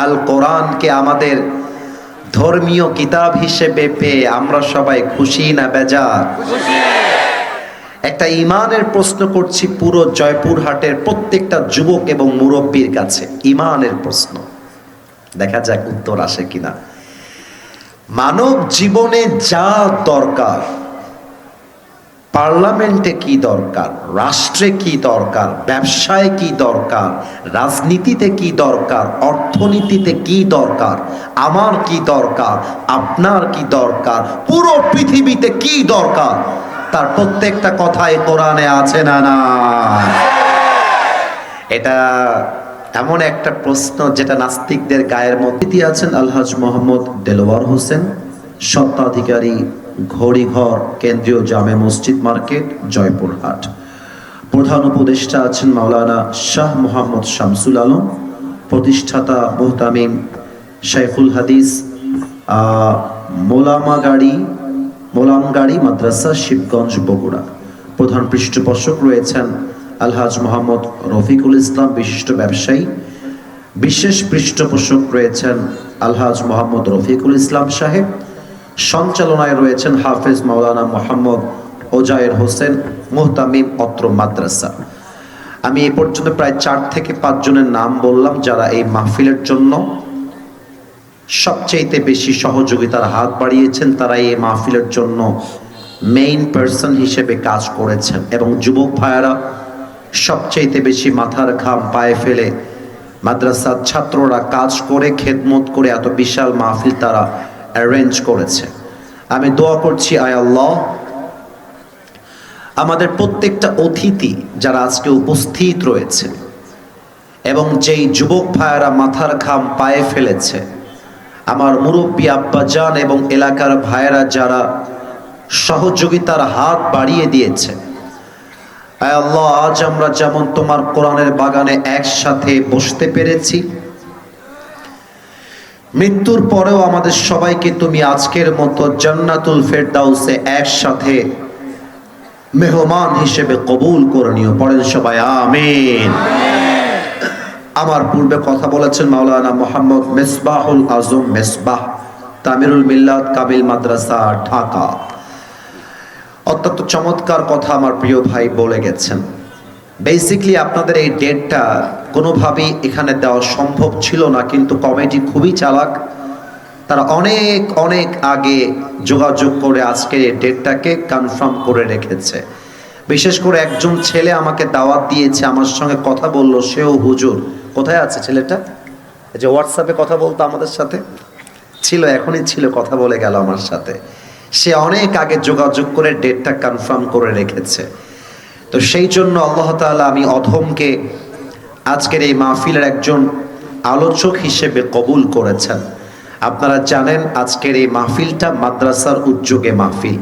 আল কোরআনকে আমাদের ধর্মীয় কিতাব হিসেবে পেয়ে আমরা সবাই খুশি না বেজার? একটা ইমানের প্রশ্ন করছি পুরো জয়পুরহাটের প্রত্যেকটা যুবক এবং মুরব্বীর কাছে, ইমানের প্রশ্ন, দেখা যাক উত্তর আসে কিনা। মানব জীবনে যা দরকার, পার্লামেন্টে কি দরকার, রাষ্ট্রে কি দরকার, ব্যবসায় কি দরকার, রাজনীতিতে কি দরকার, অর্থনীতিতে কি দরকার, আমার কি দরকার, আপনার কি দরকার, পুরো পৃথিবীতে কি দরকার, তার প্রত্যেকটা কথাই কোরআনে আছে না না? এটা এমন একটা প্রশ্ন যেটা নাস্তিকদের গায়ের মধ্যে আছেন আলহাজ মোহাম্মদ দেলোয়ার হোসেন, স্বত্বাধিকারী, ঘড়িঘর, কেন্দ্রীয় জামে মসজিদ মার্কেট, জয়পুরহাট। প্রধান উপদেষ্টা আছেন মাওলানা শাহ মোহাম্মদ শামসুল আলম, প্রতিষ্ঠাতা মুহতামিম শেখুল হাদিস মোলামগাড়ি মাদ্রাসা, শিবগঞ্জ, বগুড়া। প্রধান পৃষ্ঠপোষক রয়েছেন আলহাজ মোহাম্মদ রফিকুল ইসলাম, বিশিষ্ট ব্যবসায়ী। বিশেষ পৃষ্ঠপোষক রয়েছেন আলহাজ মোহাম্মদ রফিকুল ইসলাম সাহেব। সঞ্চালনায় রয়েছেন হাফেজ মাওলানা মোহাম্মদ ওজায়ের হোসেন, মুহতামিম অত্র মাদ্রাসা। আমি এই পর্যন্ত প্রায় 4 থেকে 5 জনের নাম বললাম যারা এই মাহফিলের জন্য সবচেয়ে বেশি সহযোগিতার হাত বাড়িয়েছেন, তারা এই মাহফিলের জন্য মেইন পার্সন হিসেবে কাজ করেছেন। এবং যুবক ভাইয়েরা সবচেয়ে বেশি মাথার ঘাম পায়ে ফেলে মাদ্রাসার ছাত্ররা কাজ করে, খেদমত করে এত বিশাল মাহফিল তারা অ্যারেঞ্জ করেছে। আমি দোয়া করছি, আয় আল্লাহ, আমাদের প্রত্যেকটা অতিথি যারা আজকে উপস্থিত রয়েছে এবং যেই যুবক ভাইয়েরা মাথার ঘাম পায়ে ফেলেছে, আমার মুরব্বী আব্বাজান এবং এলাকার ভাইয়েরা যারা সহযোগিতার হাত বাড়িয়ে দিয়েছে, আয় আল্লাহ, আজ আমরা যেমন তোমার কোরআনের বাগানে একসাথে বসতে পেরেছি, মৃত্যুর পরেও আমাদের সবাইকে তুমি আজকের মতো জান্নাতুল ফেরদাউসে একসাথে মেহমান হিসেবে কবুল করে নিও। পড়েন সবাই আমিন। আমার পূর্বে কথা বলেছেন মাওলানা মোহাম্মদ মেসবাহুল আজম মেসবাহ, তামিরুল মিল্লাত কামিল মাদ্রাসা, ঢাকা। অত্যন্ত চমৎকার কথা আমার প্রিয় ভাই বলে গেছেন। বেসিকলি আপনাদের এই ডেটটা কোনোভাবেই এখানে দেওয়া সম্ভব ছিল না, কিন্তু কমিটি খুবই চালাক, তারা অনেক অনেক আগে যোগাযোগ করে আজকের এই ডেটটাকে কনফার্ম করে রেখেছে। বিশেষ করে একজন ছেলে আমাকে দাওয়াত দিয়েছে, আমার সঙ্গে কথা বললো, সেও হুজুর। কোথায় আছে ছেলেটা? এই যে হোয়াটসঅ্যাপে কথা বলতো আমাদের সাথে ছিল, এখনই ছিল, কথা বলে গেল আমার সাথে। সে অনেক আগে যোগাযোগ করে ডেটটা কনফার্ম করে রেখেছে। তো সেই জন্য আল্লাহ তাআলা আমি অধমকে আজকের এই মাহফিলের একজন আলোচক হিসেবে কবুল করেছেন। আপনারা জানেন আজকের এই মাহফিলটা মাদ্রাসার উদ্যোগে মাহফিল।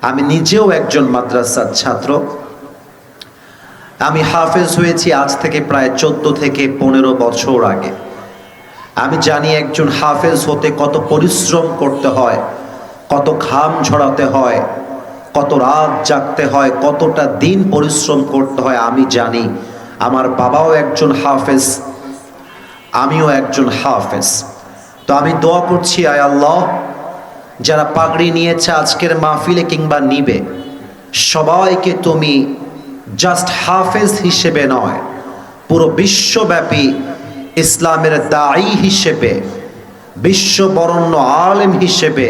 আমি নিজেও একজন মাদ্রাসার ছাত্র। আমি হাফেজ হয়েছি আজ থেকে প্রায় 14 থেকে 15 বছর আগে। আমি জানি একজন হাফেজ হতে কত পরিশ্রম করতে হয়, কত ঘাম ঝরাতে হয়, কত রাত জাগতে হয়, কতটা দিন পরিশ্রম করতে হয়। আমি জানি, আমার বাবাও একজন হাফেজ, আমিও একজন হাফেজ। তো আমি দোয়া করছি, আয় আল্লাহ, যারা পাগড়ি নিয়েছে আজকের মাহফিলে কিংবা নিবে, সবাইকে তুমি জাস্ট হাফেজ হিসেবে নয়, পুরো বিশ্বব্যাপী ইসলামের দায়ী হিসেবে, বিশ্ববরণ্য আলেম হিসেবে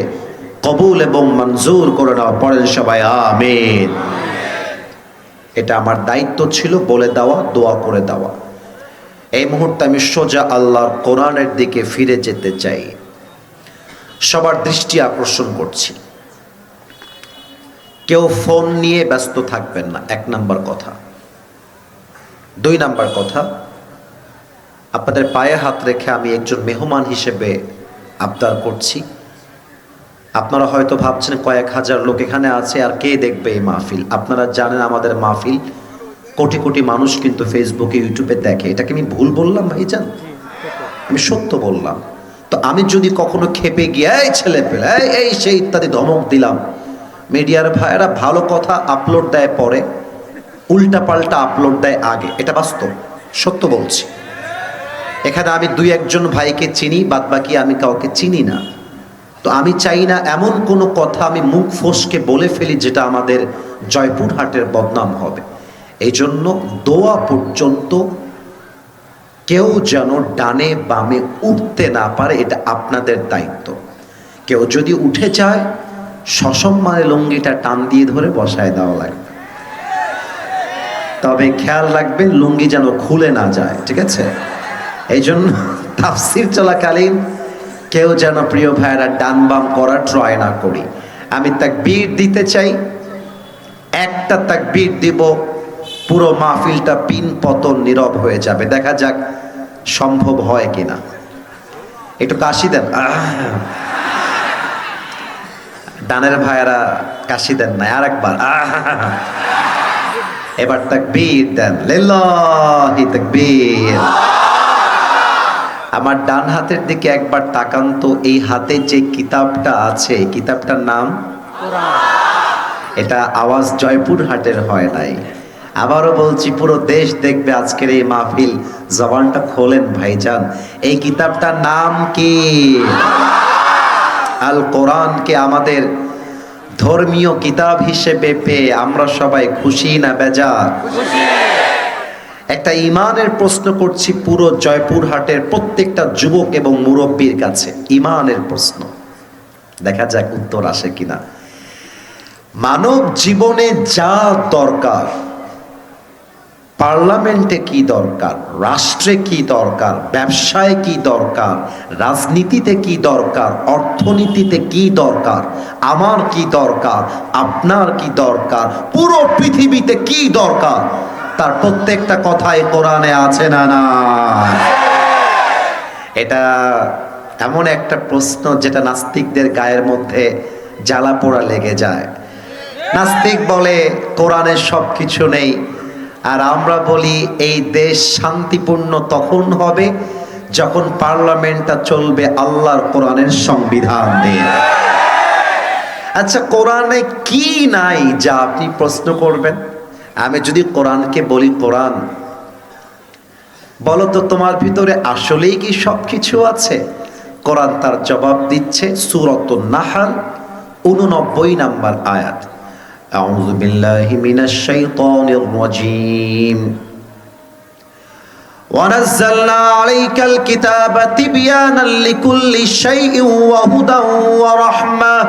কবুল এবং মঞ্জুর করে নাও। পড়েন সবাই আমিন। এটা আমার দায়িত্ব ছিল বলে দেওয়া, দোয়া করে দেওয়া। এই মুহূর্তে আমি সোজা আল্লাহর কোরআনের দিকে ফিরে যেতে চাই। সবার দৃষ্টি আকর্ষণ করছি, কেউ ফোন নিয়ে ব্যস্ত থাকবেন না, 1 নাম্বার কথা। 2 নাম্বার কথা, আপনাদের পায়ে হাত রেখে আমি একজন মেহমান হিসেবে আবদার করছি। আপনারা হয়তো ভাবছেন কয়েক হাজার লোক এখানে আছে, আর কে দেখবে এই মাহফিল। আপনারা জানেন আমাদের মাহফিল কোটি কোটি মানুষ কিন্তু ফেসবুকে, ইউটিউবে দেখে। এটাকে আমি ভুল বললাম ভাইজান? আমি সত্য বললাম। তো আমি যদি কখনো খেপে গিয়ে এই ছেলে পেলে এই সেই ইত্যাদি ধমক দিলাম, মিডিয়ার ভাইয়েরা ভালো কথা আপলোড দেয় পরে, উল্টা পাল্টা আপলোড দেয় আগে। এটা বাস্তব, সত্য বলছি। এখানে আমি দুই একজন ভাইকে চিনি, বাদ বাকি আমি কাউকে চিনি না। তো আমি চাই না এমন কোনো কথা আমি মুখ ফসকে বলে ফেলি যেটা আমাদের জয়পুরহাটের বদনাম হবে। এই জন্য দোয়া পর্যন্ত কেউ যেন ডানে বামে উঠতে না পারে, এটা আপনাদের দায়িত্ব। কেউ যদি উঠে যায় সসম্মানে লুঙ্গিটা টান দিয়ে ধরে বসায় দেওয়া লাগবে, তবে খেয়াল রাখবেন লুঙ্গি যেন খুলে না যায়, ঠিক আছে? এই জন্য তাফসির চলাকালীন কেউ যেন প্রিয় ভাইয়েরা ডান বাম করা ট্রাই না করি। আমি তাকবীর দিতে চাই, একটা তাকবীর দিব, পুরো মাহফিলটা পিন পতন নীরব হয়ে যাবে। দেখা যাক সম্ভব হয় কিনা। একটু কাশি দেন, ডানের ভাইয়েরা কাশি দেন না, আরেকবার এবার তাকবীর দেন, লিল্লাহি তাকবীর। আমার ডান হাতের দিকে একবার তাকান তো, এই হাতে যে কিতাবটা আছে এই কিতাবটার নাম কোরআন। এটা আওয়াজ জয়পুরহাটের হয় নাই, আবারও বলছি পুরো দেশ দেখবে আজকের এই মাহফিল। জবানটা খোলেন ভাইজান, এই কিতাবটার নাম কি? আল কোরআনকে আমাদের ধর্মীয় কিতাব হিসেবে পেয়ে আমরা সবাই খুশি না বেজার? একটা ইমানের প্রশ্ন করছি পুরো জয়পুরহাটের প্রত্যেকটা যুবক এবং মুরব্বীর কাছে, ইমানের প্রশ্ন, দেখা যাক উত্তর আসে কিনা। মানব জীবনে যা দরকার, পার্লামেন্টে কি দরকার, রাষ্ট্রে কি দরকার, ব্যবসায় কি দরকার, রাজনীতিতে কি দরকার, অর্থনীতিতে কি দরকার, আমার কি দরকার, আপনার কি দরকার, পুরো পৃথিবীতে কি দরকার, তার প্রত্যেকটা কথাই কোরআনে আছে না না? এটা এমন একটা প্রশ্ন যেটা নাস্তিকদের গায়ের মধ্যে জ্বালা পোড়া লেগে যায়। নাস্তিক বলে কোরআনের সব কিছু নেই, আর আমরা বলি এই দেশ শান্তিপূর্ণ তখন হবে যখন পার্লামেন্টটা চলবে আল্লাহর কোরআনের সংবিধান দিয়ে। আচ্ছা, কোরআনে কি নাই যা আপনি প্রশ্ন করবেন? আমি যদি কোরআনকে বলি, কোরআন বলো তো তোমার ভিতরে আসলেই কি সব কিছু আছে? কোরআন তার জবাব দিচ্ছে সূরাতুন নাহল 89 নম্বর আয়াত। আউযু বিল্লাহি মিনাশ শাইতানির রাজীম। ওয়ানাজ্জালনা আলাইকাল কিতাবা তিবয়ানাল লিকুল্লি শাইইন ওয়া হুদান ওয়া রাহমাহ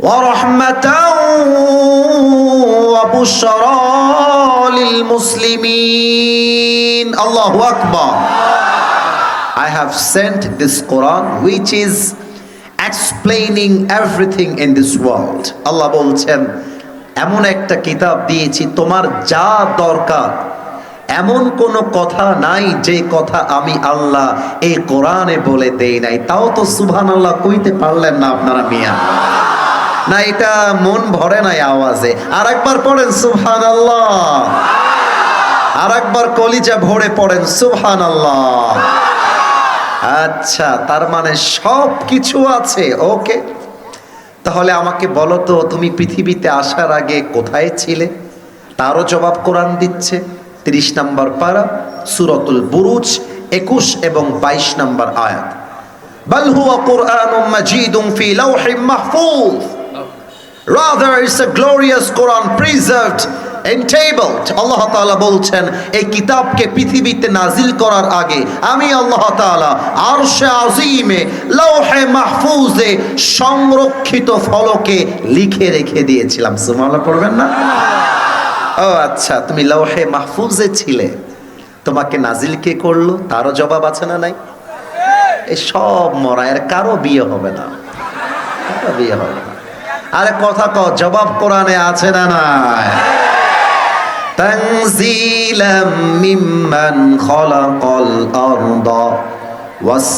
ورحمة وبشرى للمسلمين. الله أكبر. I have sent this Quran which is explaining everything in this world. Allah বলছেন এমন একটা কিতাব দিয়েছি তোমার যা দরকার, এমন কোনো কথা নাই যে কথা আমি আল্লাহ এই কোরআনে বলে দেই নাই। তাও তো সুবহানাল্লাহ কইতে পারলেন না আপনারা মিয়া, না এটা মন ভরে নাই আওয়াজে। আর একবার পড়েন সুবহানাল্লাহ, আর একবার কলিজা ভরে পড়েন সুবহানাল্লাহ। আচ্ছা, তার মানে সব কিছু আছে। ওকে, তাহলে আমাকে বলো তো তুমি পৃথিবীতে আসার আগে কোথায় ছিলে? তারও জবাব কোরআন দিচ্ছে। 30 নম্বর পারা সূরাতুল বুরুজ 21 এবং 22 নম্বর আয়াত। বাল হুয়া কুরআনুম মাজিদুম ফি লাওহিম Mahfuz. Rather, it's a glorious Quran preserved and tabled. Allah Ta'ala বলছেন এই কিতাবকে পৃথিবীতে নাজিল করার আগে আমি আল্লাহ তাআলা আরশে আজিমে লৌহে মাহফুজে সংরক্ষিত ফলকে লিখে রেখে দিয়েছিলাম। সুবহানাল্লাহ পড়বেন না? ও আচ্ছা, তুমি লৌহে মাহফুজে ছিলে, তোমাকে নাজিল কে করলো? তারও জবাব আছে না নাই? এই সব মরা, এর কারো বিয়ে হবে না, কারো বিয়ে হবে না। আরে কথা কও, জবাব কোরআনে আছে না নাই? তানজিলাম মিম্মান খালাকাল আরদা ওয়াস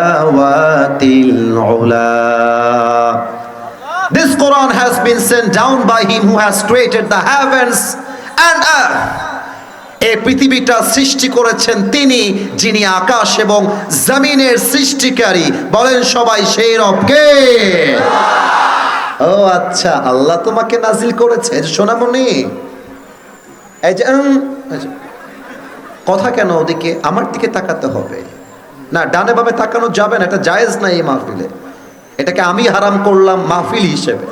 সামাওয়াতিল উলা। This Quran has been sent down by him who has created the heavens and earth. এই পৃথিবীটা সৃষ্টি করেছেন তিনি, যিনি আকাশ এবং জমিনের সৃষ্টিকারী। বলেন সবাই সেই রব কে? ও আচ্ছা, আল্লাহ তোমাকে নাজিল করেছে। সোনামণি, এই যে কথা কেন ওদিকে, আমার দিকে তাকাতে হবে না, ডানে বামে তাকানো যাবে না, এটা জায়েজ না এই মাহফিলে। এটাকে আমি হারাম করলাম মাহফিল হিসেবে।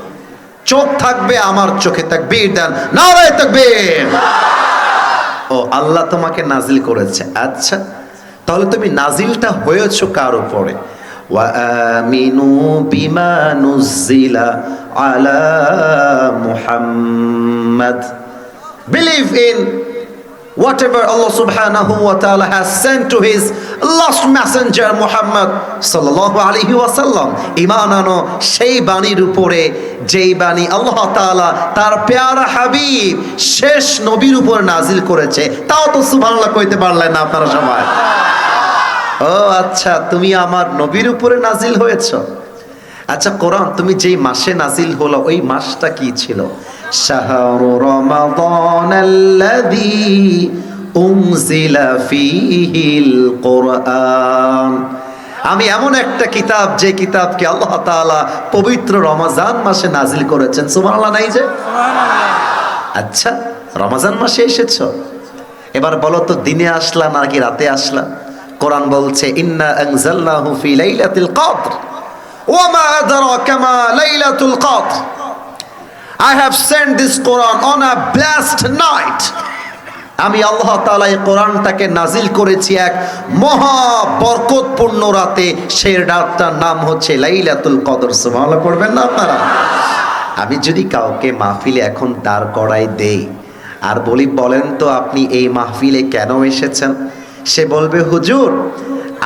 চোখ থাকবে আমার চোখে, তাকবীর দেন, নারায়ে তাকবীর। ও আল্লাহ তোমাকে নাজিল করেছে, আচ্ছা তাহলে তুমি নাজিলটা হয়েছো কার উপরে? ওয়া আমিনু বিমা নুজিলা আলা Muhammad, believe in whatever Allah subhanahu wa ta'ala has sent to his last messenger Muhammad sallallahu alaihi wasallam, ঈমান আনো সেই বাণীর উপরে যেই বাণী আল্লাহ তাআলা তার প্যারা হাবিব শেষ নবীর উপর নাজিল করেছে। তাও তো সুবহানাল্লাহ কইতে পারলেন না আপনারা সবাই। ও আচ্ছা, তুমি আমার নবীর উপরে নাজিল হয়েছো। আচ্ছা, কোরআন তুমি যেই মাসে নাজিল হলো ওই মাসটা কি ছিল? শাহরু রমাদানাল্লাযী উনজিলা ফীহিল কুরআন। আমি এমন একটা কিতাব যে কিতাবকে আল্লাহ তাআলা পবিত্র রমজান মাসে নাজিল করেছেন। সুবহানাল্লাহ নাই যে? আচ্ছা, রমজান মাসে এসেছো, এবার বলো তো দিনে আসলা নাকি রাতে আসলা? কোরআন বলছে ইন্না আনজালনাহু ফি লাইলাতিল কদর ওয়া মা আদরাকা মা লাইলাতুল কদর। I have sent this Quran on a blessed night. আমি আল্লাহ তাআলা এই কোরআনটাকে নাজিল করেছি এক মহা বরকতপূর্ণ রাতে। সেই রাতটার নাম হচ্ছে লাইলাতুল কদর। সুবহানাল্লাহ পড়বেন না আপনারা? আমি যদি কাউকে মাহফিলে এখন দাঁড় করাই দেই আর বলি বলেন তো আপনি এই মাহফিলে কেন এসেছেন, সে বলবে হুজুর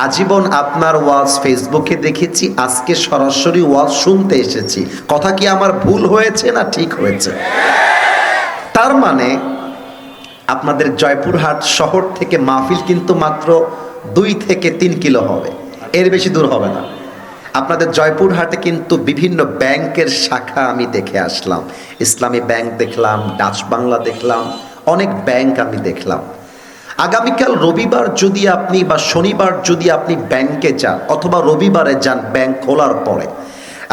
আজীবন আপনার ওয়াজ ফেসবুকে দেখেছি, আজকে সরাসরি ওয়াজ শুনতে এসেছি। কথা কি আমার ভুল হয়েছে না ঠিক হয়েছে? তার মানে আপনাদের জয়পুরহাট শহর থেকে মাহফিল কিন্তু মাত্র 2 থেকে 3 কিলো হবে, এর বেশি দূর হবে না। আপনাদের জয়পুরহাটে কিন্তু বিভিন্ন ব্যাংকের শাখা আমি দেখে আসলাম। ইসলামী ব্যাংক দেখলাম, ডাচ বাংলা দেখলাম, অনেক ব্যাংক আমি দেখলাম। আগামীকাল রবিবার যদি আপনি বা শনিবার যদি আপনি ব্যাংকে যান অথবা রবিবারে যান ব্যাংক খোলার পরে,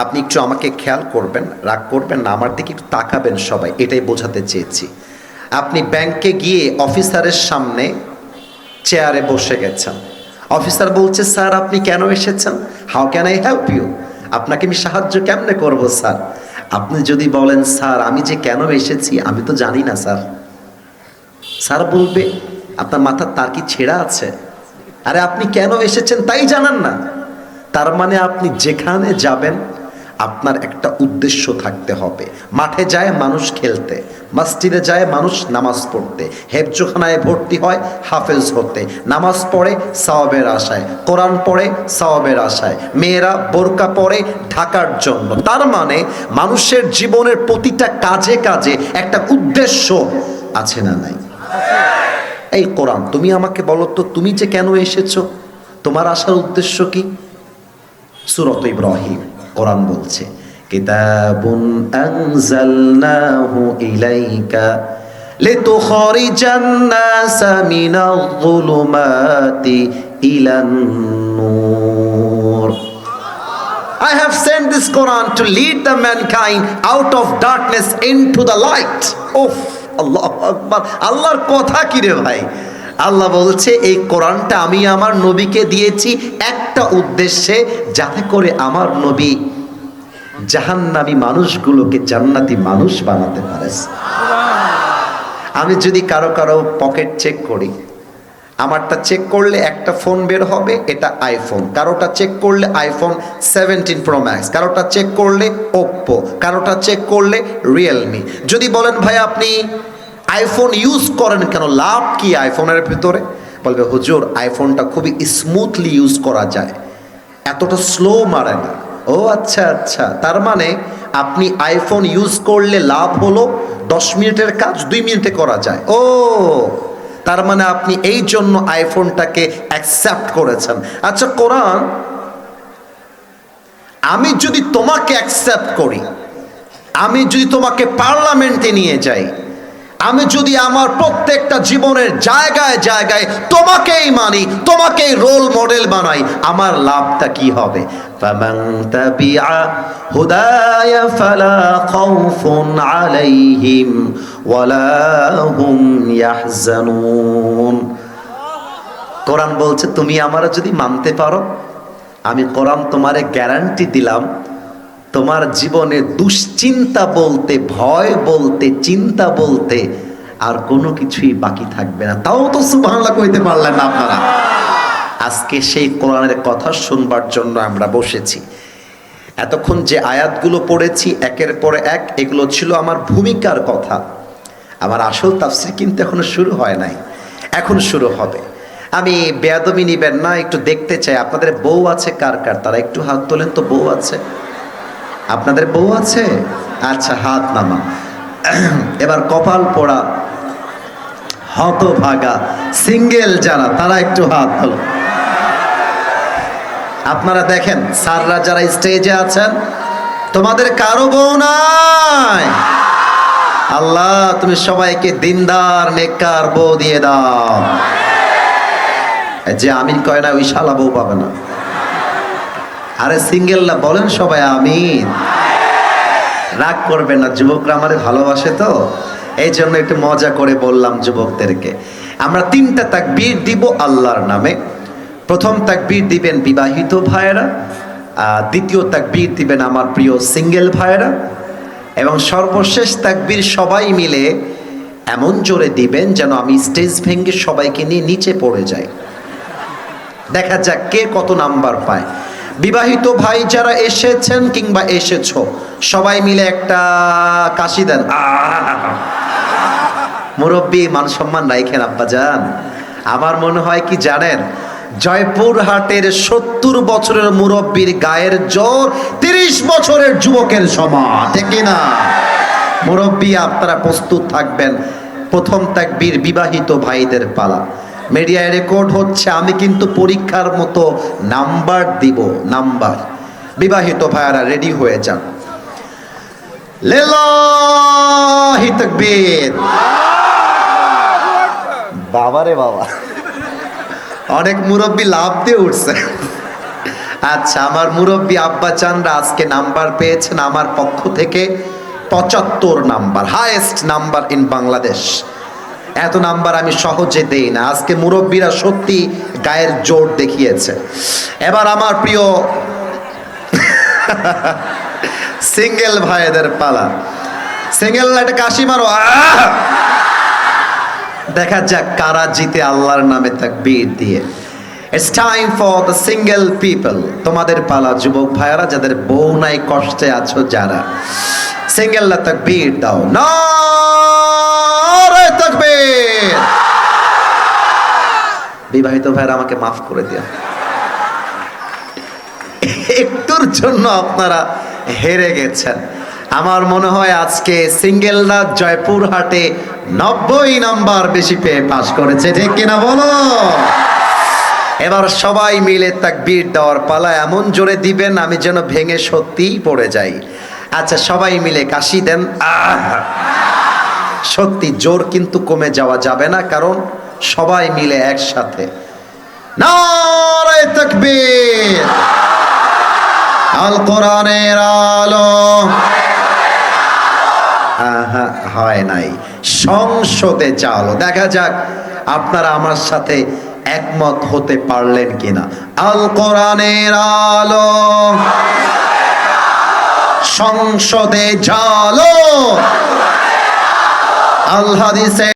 আপনি একটু আমাকে খেয়াল করবেন, রাগ করবেন না, আমার দিকে একটু তাকাবেন সবাই, এটাই বোঝাতে চেয়েছি। আপনি ব্যাংকে গিয়ে অফিসারের সামনে চেয়ারে বসে গেছেন, অফিসার বলছে স্যার আপনি কেন এসেছেন, how can I help you, আপনাকে আমি সাহায্য কেমনে করব স্যার? আপনি যদি বলেন স্যার আমি যে কেন এসেছি আমি তো জানি না স্যার, স্যার বলবে আপনার মাথার তার কি ছেঁড়া আছে? আরে আপনি কেন এসেছেন তাই জানান না। তার মানে আপনি যেখানে যাবেন আপনার একটা উদ্দেশ্য থাকতে হবে। মাঠে যায় মানুষ খেলতে, মসজিদে যায় মানুষ নামাজ পড়তে, হেফজখানায় ভর্তি হয় হাফেজ হতে, নামাজ পড়ে সওয়াবের আশায়, কোরআন পড়ে সওয়াবের আশায়, মেয়েরা বোরকা পরে ঢাকার জন্য। তার মানে মানুষের জীবনের প্রতিটা কাজে কাজে একটা উদ্দেশ্য আছে না নাই? এই কোরআন তুমি আমাকে বলো তো তুমি যে কেন এসেছো, তোমার আসার উদ্দেশ্য কি? সূরাত ইব্রাহিম কোরআন বলছে কিতাবুন আনজালনাহু ইলাইকা লিতুখরিজান নাসা মিনাল যুলুমাতি ইলান নূর। I have sent this Quran to lead the mankind out of darkness into the light. Oh আল্লাহু আকবার, আল্লাহর কথা কি রে ভাই? আল্লাহ বলছে এই কোরআনটা আমি আমার নবীকে দিয়েছি একটা উদ্দেশ্যে, যাতে করে আমার নবী জাহান্নামী মানুষগুলোকে জান্নাতি মানুষ বানাতে পারে। আমি যদি কারো কারো পকেট চেক করি, আমারটা চেক করলে একটা ফোন বের হবে, এটা আইফোন, কারোটা চেক করলে আইফোন 17 প্রো ম্যাক্স, কারোটা চেক করলে ওপ্পো, কারোটা চেক করলে রিয়েলমি। যদি বলেন ভাই আপনি আইফোন ইউজ করেন কেন, লাভ কি আইফোনের ভিতরে? বলবে হুজুর আইফোনটা খুবই স্মুথলি ইউজ করা যায়, এতটা স্লো মারে না। ও আচ্ছা আচ্ছা, তার মানে আপনি আইফোন ইউজ করলে লাভ হলো 10 মিনিটের কাজ 2 মিনিটে করা যায়। ও তার মানে আপনি এই জন্য আইফোনটাকে অ্যাকসেপ্ট করেছেন। আচ্ছা কোরআন আমি যদি তোমাকে অ্যাকসেপ্ট করি, আমি যদি তোমাকে পার্লামেন্টে নিয়ে যাই, আমি যদি আমার প্রত্যেকটা জীবনের জায়গায় জায়গায় তোমাকেই মানি, তোমাকেই রোল মডেল বানাই, আমার লাভটা কি হবে? ফামান তাবিআ হুদায়া ফালা খাউফুন আলাইহিম ওয়ালা হুম ইয়াহজানুন। কোরআন বলছে তুমি আমার যদি মানতে পারো, আমি কোরআন তোমারে গ্যারান্টি দিলাম, তোমার জীবনে দুশ্চিন্তা বলতে, ভয় বলতে, চিন্তা বলতে আর কোনো কিছুই বাকি থাকবে না। তাও তো সুবহানাল্লাহ কইতে পারলেন না আপনারা। আজকে সেই কোরআনের কথা শুনবার জন্য আমরা বসেছি। এতক্ষণ যে আয়াতগুলো পড়েছি একের পর এক, এগুলো ছিল আমার ভূমিকার কথা। আমার আসল তাফসীর কিন্তু এখনো শুরু হয় নাই, এখন শুরু হবে। আমি বেয়াদবি নিবেন না, একটু দেখতে চাই আপনাদের বউ আছে কার কার, তারা একটু হাত তোলেন তো। বউ আছে? আপনাদের বউ আছে? আচ্ছা, হাত নামা। এবার কপাল পোড়া, হতভাগা, সিঙ্গেল যারা, তারা একটু হাত তোলো। আপনারা দেখেন স্যাররা যারা স্টেজে আছেন, তোমাদের কারো বউ নাই? আল্লাহ তুমি সবাইকে দিনদার নেককার বউ দিয়ে দাও। যে আমিন কয় না ওই শালা বউ পাবে না। আরে সিঙ্গেলরা বলেন সবাই আমিন। রাগ করবেন না, যুবকরা আমারে ভালোবাসে তো, এই জন্য একটু মজা করে বললাম যুবকদেরকে। আমরা 3টা তাকবীর দিব আল্লাহর নামে। প্রথম তাকবীর দিবেন বিবাহিত ভাইয়েরা, দ্বিতীয় তাকবীর দিবেন আমার প্রিয় সিঙ্গেল ভাইয়েরা, এবং সর্বশেষ তাকবীর সবাই মিলে এমন জোরে দিবেন যেন আমি স্টেজ ভেঙে সবাইকে নিয়ে নিচে পড়ে যাই। দেখা যাক কে কত নাম্বার পায়। বিবাহিত ভাই যারা এসেছেন কিংবা এসেছো, সবাই মিলে একটা কাশি দেন। মুরব্বী মান সম্মান রাখেন আব্বাজান। আমার মনে হয় কি জানেন, জয়পুরহাটের 70 বছরের মুরব্বীর গায়ের জোর 30 বছরের যুবকের সমান, ঠিক না? মুরব্বী আপনারা প্রস্তুত থাকবেন। প্রথম তাকবীর বিবাহিত ভাইদের পালা। মিডিয়ায় রেকর্ড হচ্ছে, আমি কিন্তু পরীক্ষার মতো নাম্বার দিব, নাম্বার। বিবাহিত ভাইয়ারা রেডি হয়ে যান। লিল্লাহি তাকবীর। বাবারে বাবা, অনেক মুরব্বী লাভ দিয়ে উঠছে। আচ্ছা, আমার মুরব্বী আব্বা চানরা আজকে নাম্বার পেয়েছেন আমার পক্ষ থেকে 75 number, highest number in Bangladesh. এত নাম্বার আমি সহজে দেই না। আজকে মুরব্বীরা সত্যি গায়ের জোর দেখিয়েছে। এবার আমার প্রিয় সিঙ্গেল ভাইদের পালা। সিঙ্গেল একটা কাশি মারো। দেখা যাক কারা জিতে আল্লাহর নামে তাকবীর দিয়ে। It's time for the single people. তোমাদের পালা যুবক ভাইয়ারা, যাদের বউ নাই, কষ্টে আছো যারা, সিঙ্গেলরা তাকবীর দাও। নারে তাকবীর। বিবাহিত ভাইরা আমাকে মাফ করে দিও, একটুর জন্য আপনারা হেরে গেছেন। আমার মনে হয় আজকে সিঙ্গেলরা জয়পুরহাটে 90 নাম্বার বেশি পেয়ে পাস করেছে, ঠিক কিনা বলো? এবার সবাই মিলে তাকবীর দেওয়ার পালা। এমন জোরে দিবেন আমি যেন ভেঙে সত্যিই পড়ে যাই। আচ্ছা, সবাই মিলে কাশি দেন। সত্যি জোর কিন্তু কমে যাওয়া যাবে না, কারণ সবাই মিলে একসাথে। নারে তাকবীর। আল কোরআনের আলো। হয় নাই, সংসদে চালো। দেখা যাক আপনারা আমার সাথে একমত হতে পারলেন কিনা। আল কোরআনের আলো সংসদে চালো। আল হাদিসে